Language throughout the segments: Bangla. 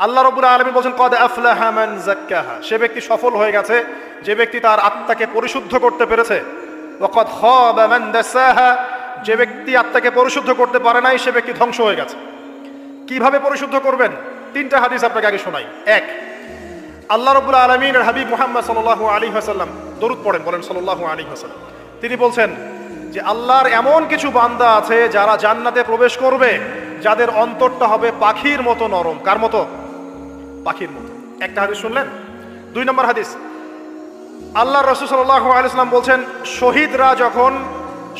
আল্লাহ রাব্বুল আলামিন বলেন কদ আফলাহা মান যাক্কাহা, সে ব্যক্তি সফল হয়ে গেছে যে ব্যক্তি তার আত্মাকে পরিশুদ্ধ করতে পেরেছে। ওয়া কদ খাবা মান দাসাহা, যে ব্যক্তি আত্মাকে পরিশুদ্ধ করতে পারে নাই সে ব্যক্তি ধ্বংস হয়ে গেছে। কিভাবে পরিশুদ্ধ করবেন? তিনটা হাদিস আপনাকে আগে শোনাই। এক, আল্লাহ রাব্বুল আলামিনের হাবিব মুহাম্মদ সাল্লাল্লাহু আলাইহি ওয়াসাল্লাম দরুদ পড়েন, বলেন সাল্লাল্লাহু আলাইহি ওয়াসাল্লাম। তিনি বলছেন যে আল্লাহর এমন কিছু বান্দা আছে যারা জান্নাতে প্রবেশ করবে যাদের অন্তরটা হবে পাখির মতো নরম। কার মতো? পাখির মতো। একটা হাদিস শুনলেন। দুই নম্বর হাদিস, আল্লাহ রাসূল সাল্লাল্লাহু আলাইহি ওয়াসাল্লাম বলছেন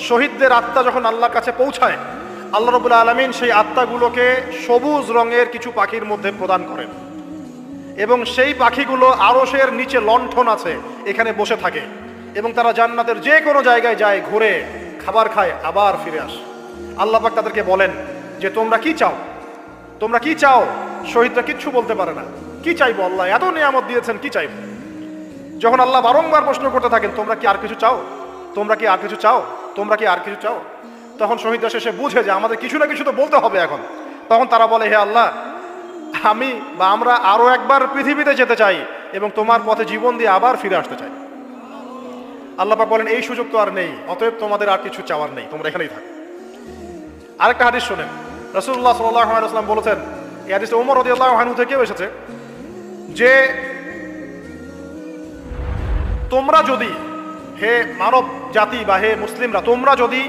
শহীদদের আত্মা যখন আল্লাহর কাছে পৌঁছায়, আল্লাহ রাব্বুল আলামিন সেই আত্মাগুলোকে সবুজ রঙের কিছু পাখির মধ্যে প্রদান করেন এবং সেই পাখিগুলো আরশের নিচে লণ্ঠন আছে এখানে বসে থাকে এবং তারা জান্নাতের যে কোনো জায়গায় যায়, ঘুরে খাবার খায়, আবার ফিরে আসে। আল্লাহ পাক তাদেরকে বলেন যে তোমরা কি চাও, তোমরা কি চাও? শহীদরা কিচ্ছু বলতে পারে না, কি চাইবো, আল্লাহ এত নিয়ামত দিয়েছেন, কি চাইবো? যখন আল্লাহ বারংবার প্রশ্ন করতে থাকেন তোমরা কি আর কিছু চাও, তোমরা কি আর কিছু চাও, তোমরা কি আর কিছু চাও, তখন শহীদরা শেষে বুঝে যে আমাদের কিছু না কিছু তো বলতে হবে এখন। তখন তারা বলে হে আল্লাহ, আমরা আরো একবার পৃথিবীতে যেতে চাই এবং তোমার পথে জীবন দিয়ে আবার ফিরে আসতে চাই। আল্লাহ পাক বলেন এই সুযোগ তো আর নেই, অতএব তোমাদের আর কিছু চাওয়ার নেই, তোমরা এখানেই থাকো। আরেকটা হাদিস শোনেন, রাসূলুল্লাহ সাল্লাল্লাহু আলাইহি ওয়াসাল্লাম বলেছেন, এই হাদিসটা ওমর রাদিয়াল্লাহু আনহু থেকেও এসেছে, যে তোমরা যদি, হে মানব জাতি বা হে মুসলিমরা, তোমরা যদি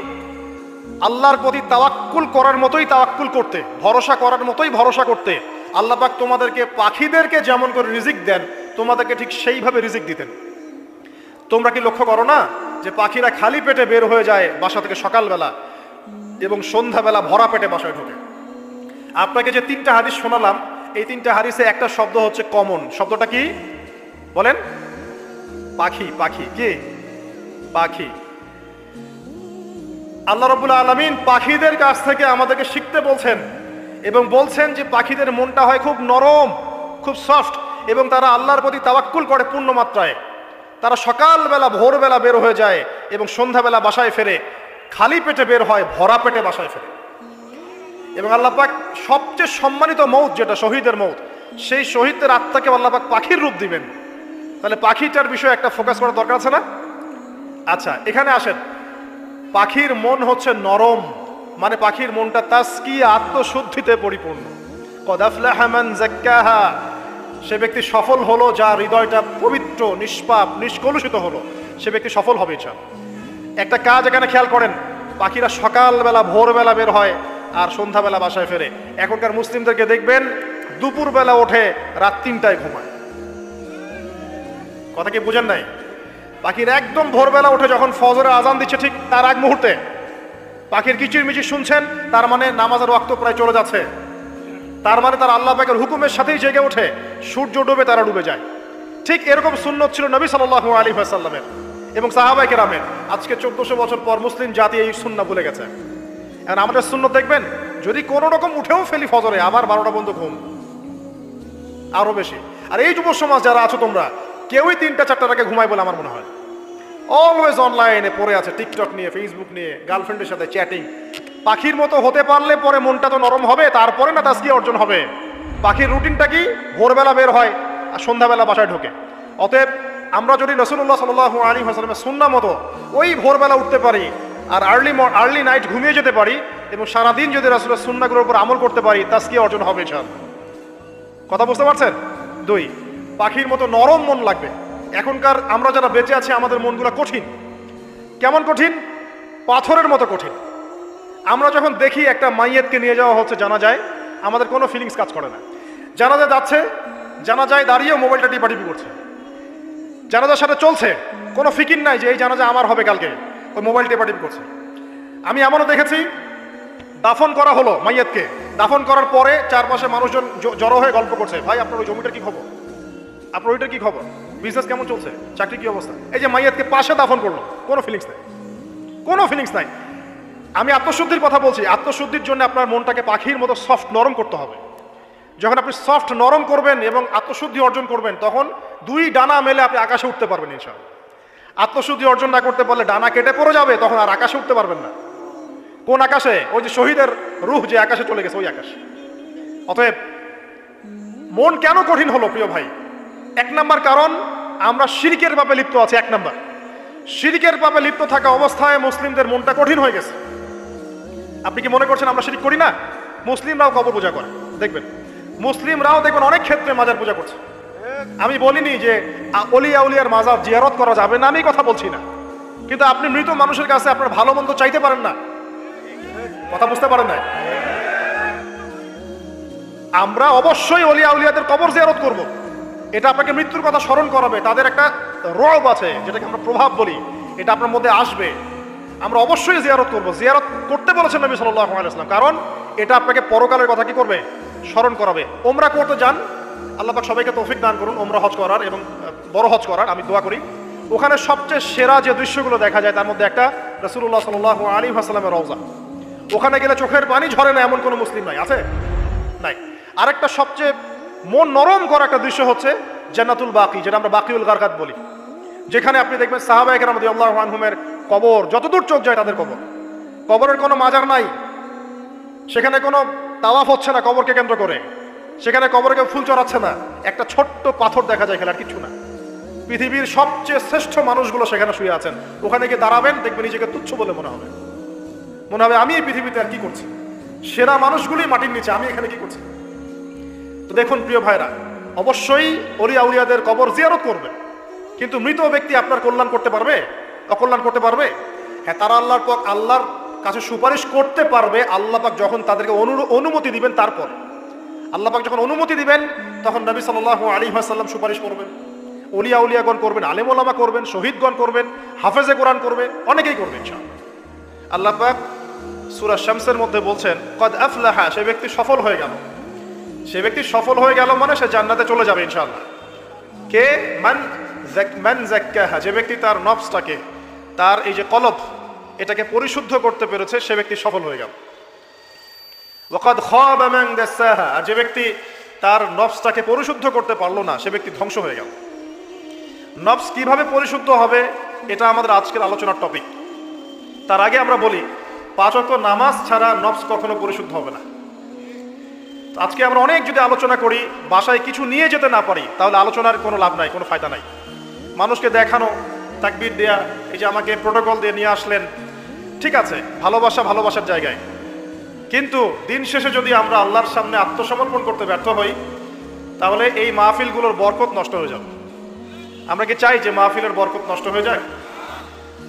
আল্লাহর প্রতি তাওয়াক্কুল করার মতোই তাওয়াক্কুল করতে, ভরসা করার মতোই ভরসা করতে, আল্লাহ পাক তোমাদেরকে পাখিদেরকে যেমন করে রিজিক দেন তোমাদেরকে ঠিক সেইভাবে রিজিক দিতেন। তোমরা কি লক্ষ্য করো না যে পাখিরা খালি পেটে বের হয়ে যায় বাসা থেকে সকালবেলা এবং সন্ধ্যাবেলা ভরা পেটে বাসায় ঢোকে? আপনাকে যে তিনটা হাদিস শোনালাম এই তিনটা হাদিসে একটা শব্দ হচ্ছে কমন। শব্দটা কি বলেন? পাখি। পাখি কি? পাখি। আল্লাহ রাব্বুল আলামিন পাখিদের কাছ থেকে আমাদেরকে শিখতে বলছেন এবং বলছেন যে পাখিদের মনটা হয় খুব নরম, খুব সফট এবং তারা আল্লাহর প্রতি তাওয়াক্কুল করে পূর্ণ মাত্রায়। তারা সকালবেলা ভোরবেলা বের হয়ে যায় এবং সন্ধ্যাবেলা বাসায় ফেরে, খালি পেটে বের হয়, ভরা পেটে বাসায় ফেরে। এবং আল্লাহ পাক সবচেয়ে সম্মানিত মৌত যেটা শহীদের মৌত, সেই শহীদদের আত্মাকে আল্লাহ পাক পাখির রূপ দিবেন। তাহলে পাখিটার বিষয়ে একটা ফোকাস করার দরকার আছে না? আচ্ছা, এখানে আসেন। পাখির মন হচ্ছে নরম, মানে পাখির মনটা তাসকিয়া, আত্মশুদ্ধিতে পরিপূর্ণ। কদ আফলাহা মান যাক্কাহা, সে ব্যক্তি সফল হলো যার হৃদয়টা পবিত্র, নিষ্পাপ, নিষ্কলুষিত হলো, সে ব্যক্তি সফল হবে। একটা কাজ এখানে খেয়াল করেন, পাখিরা সকালবেলা ভোরবেলা বের হয় আর সন্ধ্যাবেলা বাসায় ফেরে। এখনকার মুসলিমদেরকে দেখবেন দুপুরবেলা ওঠে, রাত 3টায় ঘুমায়। কথা কি বুঝেন নাই? পাখির একদম ভোরবেলা উঠে যখন ফজরের আজান দিচ্ছে ঠিক তার আগ মুহূর্তে পাখির কিচিরমিচির শুনছেন, তার মানে নামাজের ওয়াক্ত প্রায় চলে যাচ্ছে, তার মানে তার আল্লাহ পাকের হুকুমের সাথেই জেগে ওঠে, সূর্য ডুবে তারা ডুবে যায়। ঠিক এরকম সুন্নত ছিল নবী সাল্লাল্লাহু আলাইহি ওয়াসাল্লামের এবং সাহাবায়ে কেরামের। আজকে 1400 বছর পর মুসলিম জাতি এই সুন্নাহ ভুলে গেছে। এখন আমাদের সুন্নত দেখবেন, যদি কোনো রকম উঠেও ফেলি ফজরে, আবার 12টা পর্যন্ত ঘুম, আরো বেশি। আর এই যুব সমাজ যারা আছো তোমরা, কেউই 3টা-4টার আগে ঘুমায় বলে আমার মনে হয়। অলওয়েজ অনলাইনে পড়ে আছে, টিকটক নিয়ে, ফেসবুক নিয়ে, গার্লফ্রেন্ডের সাথে চ্যাটিং। পাখির মতো হতে পারলে পরে মনটা তো নরম হবে, তারপরে না তাসকিয়া অর্জন হবে। পাখির রুটিনটা কি? ভোরবেলা বের হয় আর সন্ধ্যাবেলা বাসায় ঢোকে। অতএব আমরা যদি রাসূলুল্লাহ সাল্লাল্লাহু আলাইহি ওয়াসাল্লামের সুন্নাহ মতো ওই ভোরবেলা উঠতে পারি আর আর্লি নাইট ঘুমিয়ে যেতে পারি এবং সারাদিন যদি রাসূলের সুন্নাহগুলোর উপর আমল করতে পারি, তাসকিয়া অর্জন হবে ইনশাআল্লাহ। কথা বুঝতে পারছেন? 2, পাখির মতো নরম মন লাগবে। এখনকার আমরা যারা বেঁচে আছি আমাদের মনগুলো কঠিন। কেমন কঠিন? পাথরের মতো কঠিন। আমরা যখন দেখি একটা মাইয়েতকে নিয়ে যাওয়া হচ্ছে জানাজায়, আমাদের কোনো ফিলিংস কাজ করে না। জানাজা যাচ্ছে, জানাজায় দাঁড়িয়ে মোবাইলটা টিপাটিপি করছে, জানাজার সাথে চলছে, কোনো ফিকির নাই যে এই জানাজা আমার হবে কালকে, ওই মোবাইল টিপাটিপি করছে। আমি এমনও দেখেছি, দাফন করা হলো মাইয়েতকে, দাফন করার পরে চারপাশে মানুষজন জড়ো হয়ে গল্প করছে, ভাই আপনার ওই জমিটার কি খবর, আপনার ওইটার কি খবর, বিজনেস কেমন চলছে, চাকরি কি অবস্থা। এই যে মাইয়াতকে পাশে দাফন করলো, কোনো ফিলিংস নাই, কোনো ফিলিংস নাই। আমি আত্মশুদ্ধির কথা বলছি। আত্মশুদ্ধির জন্য আপনার মনটাকে পাখির মতো সফট নরম করতে হবে। যখন আপনি সফট নরম করবেন এবং আত্মশুদ্ধি অর্জন করবেন, তখন 2 ডানা মেলে আপনি আকাশে উঠতে পারবেন ইনশাআল্লাহ। আত্মশুদ্ধি অর্জন না করতে পারলে ডানা কেটে পড়ে যাবে, তখন আর আকাশে উঠতে পারবেন না। কোন আকাশে? ওই যে শহীদের রূহ যে আকাশে চলে গেছে, ওই আকাশ। অতএব মন কেন কঠিন হলো প্রিয় ভাই? এক নাম্বার কারণ, আমরা শিরকের পাপে লিপ্ত আছি। এক নাম্বার, শিরকের পাপে লিপ্ত থাকা অবস্থায় মুসলিমদের মনটা কঠিন হয়ে গেছে। আপনি কি মনে করছেন আমরা শিরক করি না? মুসলিমরাও কবর পূজা করে, দেখবেন মুসলিমরাও দেখবেন অনেক ক্ষেত্রে মাজার পূজা করছে। আমি বলিনি যে অলিয়া উলিয়ার মাজার জিয়ারত করা যাবে না, আমি কথা বলছি না, কিন্তু আপনি মৃত মানুষের কাছে আপনার ভালো মন্দ চাইতে পারেন না। কথা বুঝতে পারেন না? আমরা অবশ্যই অলিয়া উলিয়াদের কবর জিয়ারত করব, এটা আপনাকে মৃত্যুর কথা স্মরণ করাবে। তাদের একটা রব আছে যেটাকে আমরা প্রভাব বলি, এটা আপনার মধ্যে আসবে। আমরা অবশ্যই জিয়ারত করব, জিয়ারত করতে বলেছেন নবী সাল্লাল্লাহু আলাইহি ওয়াসাল্লাম, কারণ এটা আপনাকে পরকালের কথা কি করবে? স্মরণ করাবে। ওমরা করতে যান, আল্লাহ পাক সবাইকে তৌফিক দান করুন ওমরা হজ করার এবং বড় হজ করার, আমি দোয়া করি। ওখানে সবচেয়ে সেরা যে দৃশ্যগুলো দেখা যায় তার মধ্যে একটা রাসূলুল্লাহ সাল্লাল্লাহু আলাইহি ওয়াসাল্লামের রওজা। ওখানে গেলে চোখের পানি ঝরে না এমন কোনো মুসলিম নাই, আছে? নাই। আরেকটা সবচেয়ে মন নরম করা একটা দৃশ্য হচ্ছে জান্নাতুল বাকি, যেটা আমরা বাকিউল গারকাত বলি, যেখানে আপনি দেখবেন সাহাবায়ে কেরাম রাদিয়াল্লাহু আনহুমের কবর, যতদূর চোখ যায় তাদের কবর, কবরের কোনো মাজার নাই, সেখানে কোনো তাওয়াফ হচ্ছে না কবরকে কেন্দ্র করে, সেখানে কবরে কেউ ফুল চড়াচ্ছে না, একটা ছোট্ট পাথর দেখা যায়, খেলার কিছু না। পৃথিবীর সবচেয়ে শ্রেষ্ঠ মানুষগুলো সেখানে শুয়ে আছেন। ওখানে গিয়ে দাঁড়াবেন, দেখবেন নিজেকে তুচ্ছ বলে মনে হবে, আমি এই পৃথিবীতে আর কি করছি? সেরা মানুষগুলি মাটির নিচে, আমি এখানে কি করছি? তো দেখুন প্রিয় ভাইরা, অবশ্যই অলি আউলিয়াদের কবর জিয়ারত করবে, কিন্তু মৃত ব্যক্তি আপনার কল্যাণ করতে পারবে? অকল্যাণ করতে পারবে? হ্যাঁ, তারা আল্লাহর কাছে সুপারিশ করতে পারবে আল্লাহ পাক যখন তাদেরকে অনুমতি দিবেন। তারপর আল্লাহ পাক যখন অনুমতি দিবেন তখন নবী সাল্লাল্লাহু আলাইহি ওয়াসাল্লাম সুপারিশ করবেন, অলিয়া উলিয়াগণ করবেন, আলেম ওলামা করবেন, শহীদগণ করবেন, হাফেজে কোরআন করবে, অনেকেই করবে ইনশাআল্লাহ। আল্লাহ পাক সূরা শামসের মধ্যে বলছেন কদ আফলাহা, সে ব্যক্তি সফল হয়ে গেল। সে ব্যক্তি সফল হয়ে গেল মানে সে জান্নাতে চলে যাবে ইনশাআল্লাহ। কে? মান যাক্কাহা, যে ব্যক্তি তার নফসটাকে, তার এই যে কলব, এটাকে পরিশুদ্ধ করতে পেরেছে, সে ব্যক্তি সফল হয়ে গেল। ওয়াকাদ খাবা মান দাসাহা, আর যে ব্যক্তি তার নফসটাকে পরিশুদ্ধ করতে পারলো না, সে ব্যক্তি ধ্বংস হয়ে গেল। নফস কিভাবে পরিশুদ্ধ হবে এটা আমাদের আজকের আলোচনার টপিক। তার আগে আমরা বলি 5 ওয়াক্ত নামাজ ছাড়া নফস কখনো পরিশুদ্ধ হবে না। আজকে আমরা অনেক যদি আলোচনা করি, বাসায় কিছু নিয়ে যেতে না পারি, তাহলে আলোচনার কোনো লাভ নাই, কোনো ফায়দা নাই। মানুষকে দেখানো, তাকবীর দেয়া, এই যে আমাকে প্রোটোকল দিয়ে নিয়ে আসলেন, ঠিক আছে, ভালোবাসার জায়গায়, কিন্তু দিন শেষে যদি আমরা আল্লাহর সামনে আত্মসমর্পণ করতে ব্যর্থ হই, তাহলে এই মাহফিলগুলোর বরকত নষ্ট হয়ে যাবে। আমরা কি চাই যে মাহফিলের বরকত নষ্ট হয়ে যায়?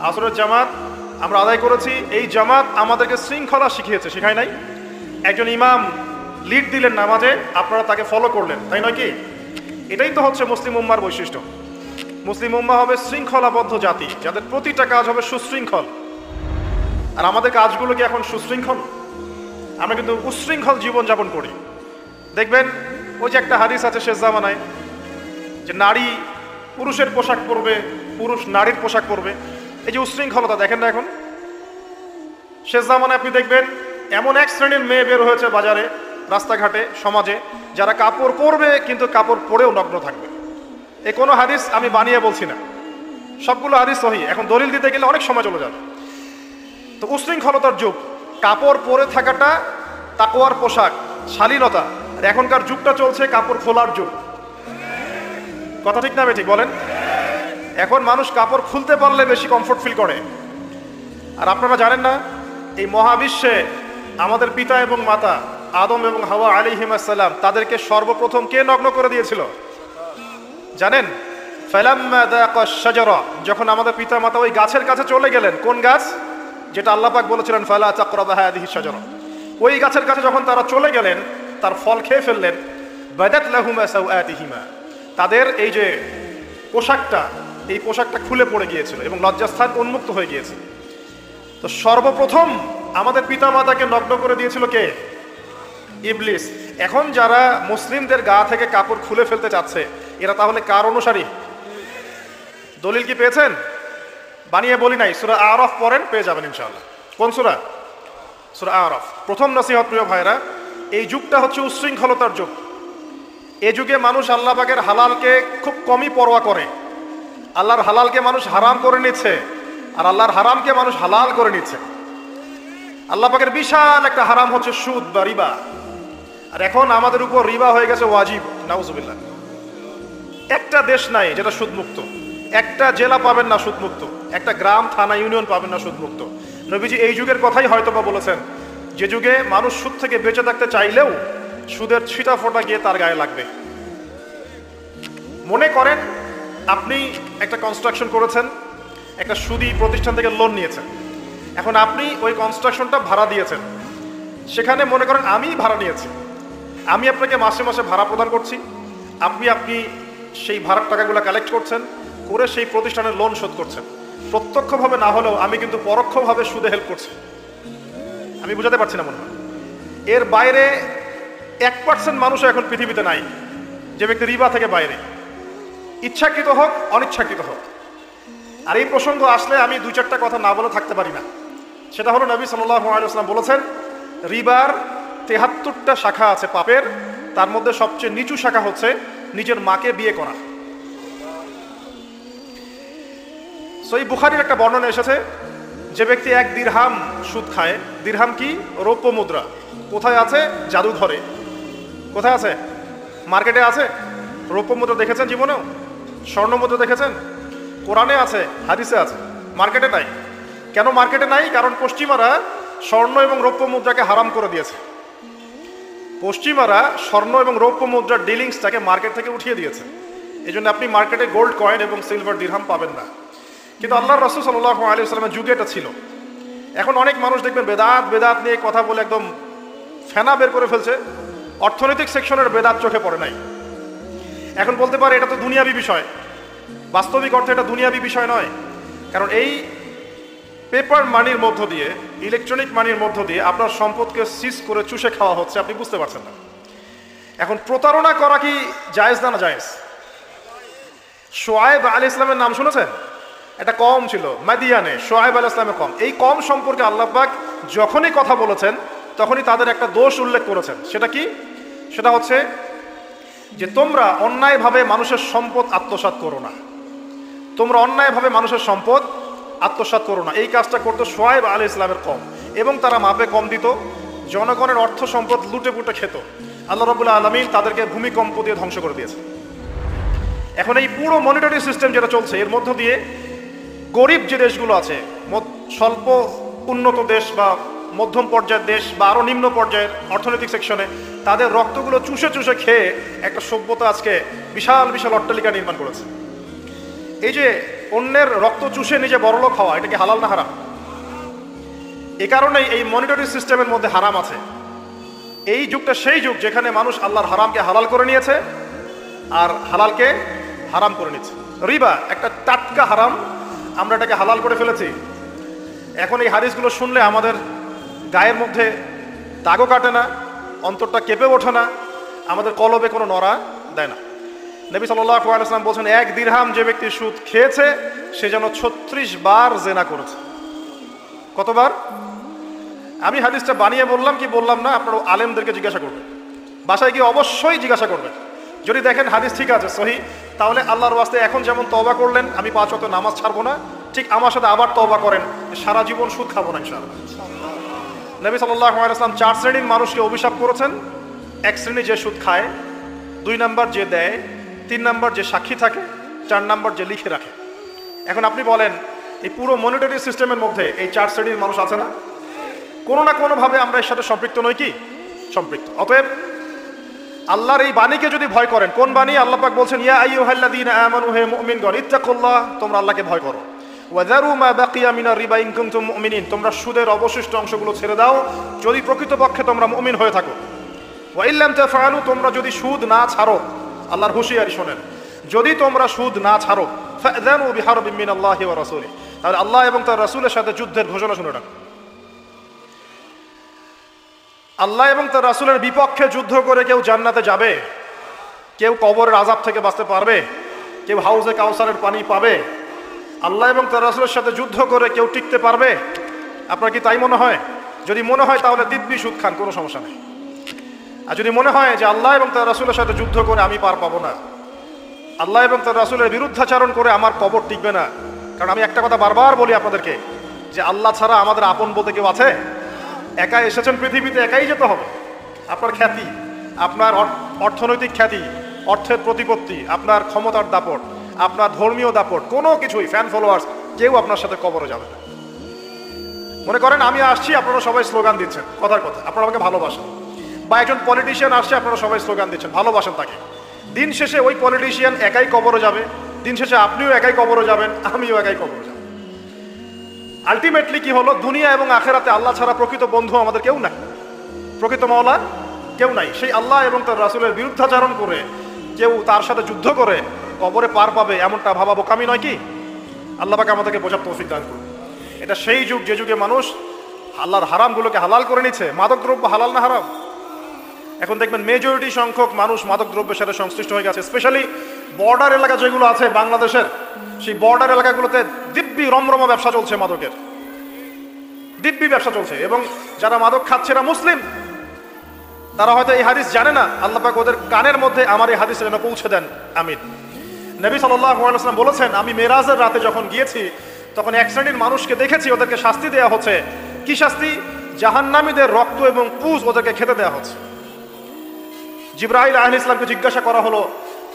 আসরের জামাত আমরা আদায় করেছি, এই জামাত আমাদেরকে শৃঙ্খলা শিখিয়েছে, শিখায় নাই? একজন ইমাম লিড দিলেন নামাজে, আপনারা তাকে ফলো করলেন, তাই নয় কি? এটাই তো হচ্ছে মুসলিম উম্মার বৈশিষ্ট্য। মুসলিম উম্মাহ হবে শৃঙ্খলাবদ্ধ জাতি, যাদের প্রতিটা কাজ হবে সুশৃঙ্খল। আর আমাদের কাজগুলো কি এখন সুশৃঙ্খল? আমরা কিন্তু উশৃঙ্খল জীবনযাপন করি। দেখবেন ওই যে একটা হাদিস আছে শেষ জামানায়, যে নারী পুরুষের পোশাক পরবে, পুরুষ নারীর পোশাক পরবে। এই যে উশৃঙ্খলতা দেখেন না এখন শেষ জামানায়, আপনি দেখবেন এমন এক শ্রেণীর মেয়ে বের হয়েছে বাজারে, রাস্তাঘাটে, সমাজে, যারা কাপড় পরবে কিন্তু কাপড় পরেও নগ্ন থাকবে। এ কোনো হাদিস আমি বানিয়ে বলছি না, সবগুলো হাদিস সহিহ। এখন দলিল দিতে গেলে অনেক সময় চলে যাবে। তো উশৃঙ্খলতার যুগ, কাপড় পরে থাকাটা তাকওয়ার পোশাক, শালীনতা। আর এখনকার যুগটা চলছে কাপড় খোলার যুগ। কথা ঠিক না ঠিক বলেন? এখন মানুষ কাপড় খুলতে পারলে বেশি কমফোর্ট ফিল করে। আর আপনারা জানেন না, এই মহাবিশ্বে আমাদের পিতা এবং মাতা আদম এবং হাওয়া আলাইহিমুস সালাম, তাদেরকে সর্বপ্রথম কে নগ্ন করে দিয়েছিল জানেন? ফালাম্মা যাকাশ শাজারা, যখন আমাদের পিতা মাতা ওই গাছের কাছে চলে গেলেন, কোন গাছ? যেটা আল্লাহ পাক বলেছিলেন ফালা তাকরাবা হাযিহি শাজারা, ওই গাছের কাছে যখন তারা চলে গেলেন, তার ফল খেয়ে ফেললেন, বাদাত লাহুমা সাওআতিহিমা, তাদের এই যে পোশাকটা, এই পোশাকটা খুলে পড়ে গিয়েছিল এবং লজ্জাস্থান উন্মুক্ত হয়ে গিয়েছে। তো সর্বপ্রথম আমাদের পিতা মাতাকে নগ্ন করে দিয়েছিল কে? ইবলিস। এখন যারা মুসলিমদের গা থেকে কাপড় খুলে ফেলতে চাচ্ছে, এরা তাহলে কার অনুসারী? দলিল কি পেয়েছেন? বানিয়ে বলি নাই, সূরা আরাফ পড়েন, পেয়ে যাবেন ইনশাআল্লাহ। কোন সূরা? সূরা আরাফ। প্রথম নসিহত প্রিয় ভাইরা, এই যুগটা হচ্ছে উশৃঙ্খলতার যুগ। এই যুগে মানুষ আল্লাহ পাকের হালালকে খুব কমই পরোয়া করে। আল্লাহর হালালকে মানুষ হারাম করে নিচ্ছে, আর আল্লাহর হারামকে মানুষ হালাল করে নিচ্ছে। আল্লাহ পাকের বিশাল একটা হারাম হচ্ছে সুদ বা রিবা, আর এখন আমাদের উপর রিবা হয়ে গেছে ওয়াজিব। নাউজুবিল্লাহ। একটা দেশ নাই যেটা সুদমুক্ত, একটা জেলা পাবেন না সুদমুক্ত, একটা গ্রাম থানা ইউনিয়ন পাবেন না সুদমুক্ত। নবীজি এই যুগের কথাই হয়তোবা বলেছেন, যে যুগে মানুষ সুদ থেকে বেঁচে থাকতে চাইলেও সুদের ছিটা ফোঁটা গিয়ে তার গায়ে লাগবে। মনে করেন আপনি একটা কনস্ট্রাকশন করেছেন, একটা সুদী প্রতিষ্ঠান থেকে লোন নিয়েছেন, এখন আপনি ওই কনস্ট্রাকশনটা ভাড়া দিয়েছেন, সেখানে মনে করেন আমি ভাড়া নিয়েছি, আমি আপনাকে মাসে মাসে ভাড়া প্রদান করছি, আপনি সেই ভাড়ার টাকাগুলো কালেক্ট করছেন, করে সেই প্রতিষ্ঠানের লোন শোধ করছেন। প্রত্যক্ষভাবে না হলেও আমি কিন্তু পরোক্ষভাবে সুদে হেল্প করছি। আমি বুঝাতে পারছি না মনে হয়। এর বাইরে 1% মানুষও এখন পৃথিবীতে নাই যে ব্যক্তি রিবা থেকে বাইরে, ইচ্ছাকৃত হোক অনিচ্ছাকৃত হোক। আর এই প্রসঙ্গ আসলে আমি 2-4টা কথা না বলে থাকতে পারি না। সেটা হলো নবী সাল্লাল্লাহু আলাইহি ওয়াসাল্লাম বলেছেন, রিবার 73টা শাখা আছে পাপের, তার মধ্যে সবচেয়ে নিচু শাখা হচ্ছে নিজের মাকে বিয়ে করা। সহিহ বুখারীর একটা বর্ণনা এসেছে, যে ব্যক্তি 1 দিরহাম সুদ খায়, দিরহাম কি? রৌপ্য মুদ্রা। কোথায় আছে? জাদুঘরে। কোথায় আছে? মার্কেটে আছে। রৌপ্য মুদ্রা দেখেছেন জীবনেও? স্বর্ণ মুদ্রা দেখেছেন? কোরআনে আছে, হাদিসে আছে, মার্কেটে নাই। কেন মার্কেটে নাই? কারণ পশ্চিমারা স্বর্ণ এবং রৌপ্য মুদ্রাকে হারাম করে দিয়েছে। পশ্চিমারা স্বর্ণ এবং রৌপ্য মুদ্রার ডিলিংসটাকে মার্কেট থেকে উঠিয়ে দিয়েছে। এই জন্য আপনি মার্কেটে গোল্ড কয়েন এবং সিলভার দিরহাম পাবেন না। কিন্তু আল্লাহর রাসূল সাল্লাল্লাহু আলাইহি ওয়াসাল্লামের যুগে এটা ছিল। এখন অনেক মানুষ দেখবেন বেদাত নিয়ে কথা বলে একদম ফেনা বের করে ফেলছে, অর্থনৈতিক সেকশনের বেদাত চোখে পড়ে নাই। এখন বলতে পারে এটা তো দুনিয়াবি বিষয়। বাস্তবিক অর্থে এটা দুনিয়াবি বিষয় নয়, কারণ এই পেপার মানির মধ্য দিয়ে, ইলেকট্রনিক মানির মধ্য দিয়ে আপনার সম্পদকে সিজ করে চুষে খাওয়া হচ্ছে, আপনি বুঝতে পারছেন না। এখন প্রতারণা করা কি জায়েজ না জায়েজ? শোয়েব আলাইহিস সালামের নাম শুনেছেন? একটা কম ছিল মাদিয়ানে, শোয়েব আলাইহিস সালামের কম। এই কম সম্পর্কে আল্লাহ পাক যখনই কথা বলেছেন তখনই তাদের একটা দোষ উল্লেখ করেছেন। সেটা কি? সেটা হচ্ছে যে তোমরা অন্যায়ভাবে মানুষের সম্পদ আত্মসাৎ করো না। তোমরা অন্যায়ভাবে মানুষের সম্পদ আত্মসাৎ করো না। এই কাজটা করতো শোয়েব আলাইহিস সালামের কম, এবং তারা মাপে কম দিত, জনগণের অর্থ সম্পদ লুটে পুটে খেত। আল্লাহ রাব্বুল আলামিন তাদেরকে ভূমিকম্প দিয়ে ধ্বংস করে দিয়েছে। এখন এই পুরো মনিটরি সিস্টেম যেটা চলছে, এর মধ্য দিয়ে গরিব যে দেশগুলো আছে, স্বল্প উন্নত দেশ বা মধ্যম পর্যায়ের দেশ বা আরও নিম্ন পর্যায়ের অর্থনৈতিক সেকশনে, তাদের রক্তগুলো চুষে চুষে খেয়ে একটা সভ্যতা আজকে বিশাল বিশাল অট্টালিকা নির্মাণ করেছে। এই যে অন্যের রক্ত চুষে নিজে বড়লোক হওয়া, এটা কি হালাল না হারাম? এ কারণেই এই মনিটরি সিস্টেমের মধ্যে হারাম আছে। এই যুগটা সেই যুগ যেখানে মানুষ আল্লাহর হারামকে হালাল করে নিয়েছে আর হালালকে হারাম করে নিচ্ছে। রিবা একটা টাটকা হারাম, আমরা এটাকে হালাল করে ফেলেছি। এখন এই হাদিসগুলো শুনলে আমাদের গায়ের মধ্যে দাগও কাটে না, অন্তরটা কেঁপে ওঠে না, আমাদের কলবে কোনো নড়া দেয় না। নবী সাল্লাল্লাহু আলাইহি ওয়াসাল্লাম বলছেন, 1 দিরহাম যে ব্যক্তি সুদ খেয়েছে সে যেন 36 বার জেনা করেছে। কতবার? আমি হাদিসটা বানিয়ে বললাম কি বললাম না, আপনারা আলেমদেরকে জিজ্ঞাসা করবেন, বাসায় গিয়ে অবশ্যই জিজ্ঞাসা করবেন। যদি দেখেন হাদিস ঠিক আছে, সহি, তাহলে আল্লাহর ওয়াস্তে এখন যেমন তওবা করলেন আমি 5 ওয়াক্ত নামাজ ছাড়বো না, ঠিক আমার সাথে আবার তওবা করেন, সারা জীবন সুদ খাবো না ইনশাআল্লাহ। নবী সাল্লাল্লাহু আলাইহি ওয়াসাল্লাম 4 শ্রেণীর মানুষকে অভিশাপ করেছেন। 1 শ্রেণী যে সুদ খায়, 2 নাম্বার যে দেয়, 3 নাম্বার যে সাক্ষী থাকে, 4 নাম্বার যে লিখে রাখে। এখন আপনি বলেন এই পুরো মনিটরি সিস্টেমের মধ্যে এই 4 শ্রেণীর মানুষ আছে না? কোনো না কোনোভাবে আমরা এর সাথে সম্পৃক্ত নই কি? সম্পৃক্ত। অতএব আল্লাহর এই বাণীকে যদি ভয় করেন, কোন বাণী? আল্লাহ পাক বলছেন, ইয়া আইয়ুহাল্লাযীনা আমানু, হে মুমিনগণ, ইত্তাকুল্লাহ, তোমরা আল্লাহকে ভয় করো, ওয়া যারু মা বাকিয়া মিনার রিবা ইন কুনতুম মুমিনিন, তোমরা সুদের অবশিষ্ট অংশগুলো ছেড়ে দাও যদি প্রকৃতপক্ষে তোমরা মুমিন হয়ে থাকো। ওয়া ইল্লাম তাফআলু, তোমরা যদি সুদ না ছাড়ো, আল্লাহর হুঁশিয়ারি শোনেন, যদি তোমরা সুদ না ছাড়ো, ফাযানু বিহারবিন মিনাল্লাহি ওয়া রাসূলিহি, তাহলে আল্লাহ এবং তার রাসূলের সাথে যুদ্ধের ঘোষণা শুনে রাখো। আল্লাহ এবং তার রাসূলের বিপক্ষে যুদ্ধ করে কেউ জান্নাতে যাবে? কেউ কবরের আযাব থেকে বাঁচতে পারবে? কেউ হাউজে কাউসারের পানি পাবে? আল্লাহ এবং তার রাসূলের সাথে যুদ্ধ করে কেউ টিকতে পারবে? আপনার কি তাই মনে হয়? যদি মনে হয় তাহলে দিব্যি সুদ খান, কোনো সমস্যা নেই। আর যদি মনে হয় যে আল্লাহ এবং তার রাসূলের সাথে যুদ্ধ করে আমি পার পাবো না, আল্লাহ এবং তার রাসূলের বিরুদ্ধাচরণ করে আমার কবর টিকবে না, কারণ আমি একটা কথা বারবার বলি আপনাদেরকে যে আল্লাহ ছাড়া আমাদের আপন বলতে কেউ আছে? একা এসেছেন পৃথিবীতে, একাই যেতে হবে। আপনার খ্যাতি, আপনার অর্থনৈতিক খ্যাতি, অর্থের প্রতিপত্তি, আপনার ক্ষমতার দাপট, আপনার ধর্মীয় দাপট, কোনো কিছুই, ফ্যান ফলোয়ার্স, কেউ আপনার সাথে কবরে যাবে না। মনে করেন আমি আসছি, আপনারা সবাই স্লোগান দিচ্ছেন, কথার কথা, আপনারা আমাকে ভালোবাসেন, বা একজন পলিটিশিয়ান আসছে, আপনারা সবাই স্লোগান দিচ্ছেন, ভালোবাসেন তাকে। দিন শেষে ওই পলিটিশিয়ান একাই কবরে যাবে, দিন শেষে আপনিও একাই কবরে যাবেন, আমিও একাই কবরে যাব। আলটিমেটলি কি হলো, দুনিয়া এবং আখেরাতে আল্লাহ ছাড়া প্রকৃত বন্ধু আমাদের কেউ নাই, প্রকৃত মাওলা কেউ নাই। সেই আল্লাহ এবং তার রাসূলের বিরুদ্ধাচরণ করে কেউ তার সাথে যুদ্ধ করে কবরে পার পাবে, এমনটা ভাবা বোকামি নয় কি? আল্লাহ পাক আমাদেরকে বোঝার তৌফিক দান করুন। এটা সেই যুগ যে যুগে মানুষ আল্লাহর হারামগুলোকে হালাল করে নিচ্ছে। মাদক দ্রব্য হালাল না হারাম? এখন দেখবেন মেজরিটি সংখ্যক মানুষ মাদক দ্রব্যের সাথে সংশ্লিষ্ট হয়ে গেছে। স্পেশালি বর্ডার এলাকা যেগুলো আছে বাংলাদেশের, সেই বর্ডার এলাকাগুলোতে দিব্যি রমরমা ব্যবসা চলছে, মাদকের দিব্যি ব্যবসা চলছে। এবং যারা মাদক খাচ্ছে এরা মুসলিম, তারা হয়তো এই হাদিস জানে না, আল্লাহ পাক ওদের কানের মধ্যে আমার এই হাদিস যেন পৌঁছে দেন, আমিন। নবী সাল্লাল্লাহু আলাইহি ওয়াসাল্লাম বলেছেন, আমি মেরাজের রাতে যখন গিয়েছি তখন এক শ্রেণীর মানুষকে দেখেছি, ওদেরকে শাস্তি দেওয়া হচ্ছে। কি শাস্তি? জাহান্নামীদের রক্ত এবং পুজ ওদেরকে খেতে দেওয়া হচ্ছে। জিবরাইল আলাইহিস সালামকে জিজ্ঞাসা করা হলো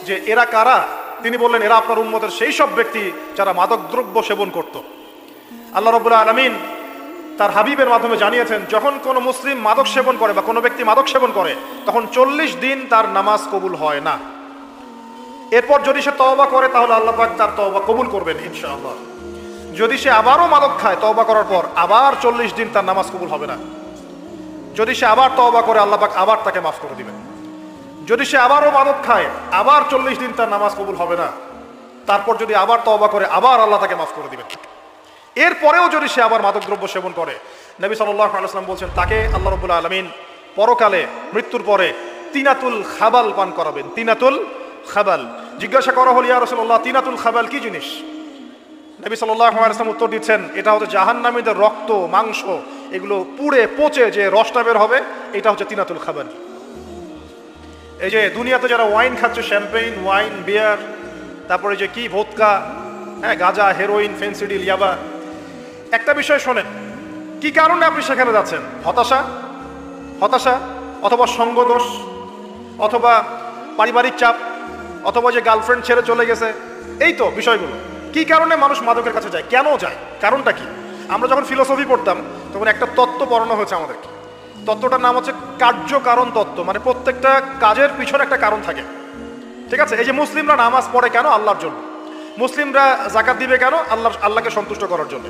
যে এরা কারা? তিনি বললেন, এরা আপনার উম্মতের সেই সব ব্যক্তি যারা মাদক দ্রব্য সেবন করত। আল্লাহ রাব্বুল আলামিন তার হাবিবের মাধ্যমে জানিয়েছেন, যখন কোনো মুসলিম মাদক সেবন করে বা কোনো ব্যক্তি মাদক সেবন করে, তখন 40 দিন তার নামাজ কবুল হয় না। এরপর যদি সে তওবা করে তাহলে আল্লাহ পাক তার তওবা কবুল করবেন ইনশাআল্লাহ। যদি সে আবারও মাদক খায় তওবা করার পর, আবার 40 দিন তার নামাজ কবুল হবে না। যদি সে আবার তওবা করে, আল্লাহ পাক আবার তাকে মাফ করে দিবেন। যদি সে আবারও মাদক খায়, আবার 40 দিন তার নামাজ কবুল হবে না। তারপর যদি আবার তওবা করে, আবার আল্লাহ তাকে মাফ করে দিবেন। এরপরেও যদি সে আবার মাদক দ্রব্য সেবন করে, নবী সাল্লাল্লাহু আলাইহি ওয়াসাল্লাম বলছেন, তাকে আল্লাহ রাব্বুল আলামিন পরকালে মৃত্যুর পরে তিনাতুল খাবাল পান করাবেন। তিনাতুল খাবাল। জিজ্ঞাসা করা হল, ইয়া রাসূলুল্লাহ, তিনাতুল খাবাল কি জিনিস? নবী সাল্লাল্লাহু আলাইহি ওয়াসাল্লাম উত্তর দিচ্ছেন, এটা হচ্ছে জাহান্নামীদের রক্ত, মাংস, এগুলো পুড়ে পচে যে রসটা বের হবে, এটা হচ্ছে তিনাতুল খাবাল। এই যে দুনিয়াতে যারা ওয়াইন খাচ্ছে, শ্যাম্পেইন, ওয়াইন, বিয়ার, তারপরে যে কি ভোদকা, হ্যাঁ, গাঁজা, হেরোইন, ফেন্সিডিল, ইয়াবা, একটা বিষয় শোনেন, কি কারণে আপনি সেখানে যাচ্ছেন? হতাশা, অথবা সঙ্গদোষ, অথবা পারিবারিক চাপ, অথবা যে গার্লফ্রেন্ড ছেড়ে চলে গেছে, এই তো বিষয়গুলো। কি কারণে মানুষ মাদকের কাছে যায়, কেন যায়, কারণটা কি? আমরা যখন ফিলোসফি পড়তাম তখন একটা তত্ত্ব পড়ানো হয়েছে আমাদেরকে। তত্ত্বটার নাম হচ্ছে কার্যকারণ তত্ত্ব। মানে প্রত্যেকটা কাজের পিছনে একটা কারণ থাকে, ঠিক আছে? এই যে মুসলিমরা নামাজ পড়ে কেন? আল্লাহর জন্য। মুসলিমরা যাকাত দিবে কেন? আল্লাহকে সন্তুষ্ট করার জন্য।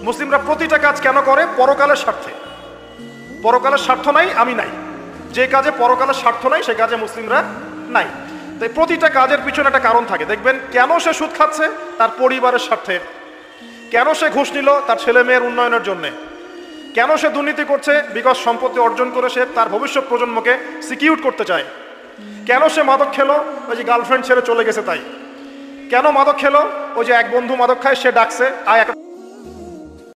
মুসলিমরা প্রতিটা কাজ কেন করে? পরকালের স্বার্থে। পরকালের স্বার্থ নাই, আমি নাই। যে কাজে পরকালের স্বার্থ নাই, সে কাজে মুসলিমরা নাই। তাই প্রতিটা কাজের পিছনে একটা কারণ থাকে। দেখবেন, কেন সে সুদ খাচ্ছে? তার পরিবারের স্বার্থে। কেন সে ঘুষ নিল? তার ছেলে মেয়ের উন্নয়নের জন্য। কেন সে দুর্নীতি করছে? বিকজ সম্পত্তি অর্জন করে সে তার ভবিষ্যৎ প্রজন্মকে সিকিউর করতে চায়। কেন সে মাদক খেলো? ওই যে গার্লফ্রেন্ড ছেড়ে চলে গেছে তাই। কেন মাদক খেলো? ওই যে এক বন্ধু মাদক খায়, সে ডাকছে, আয়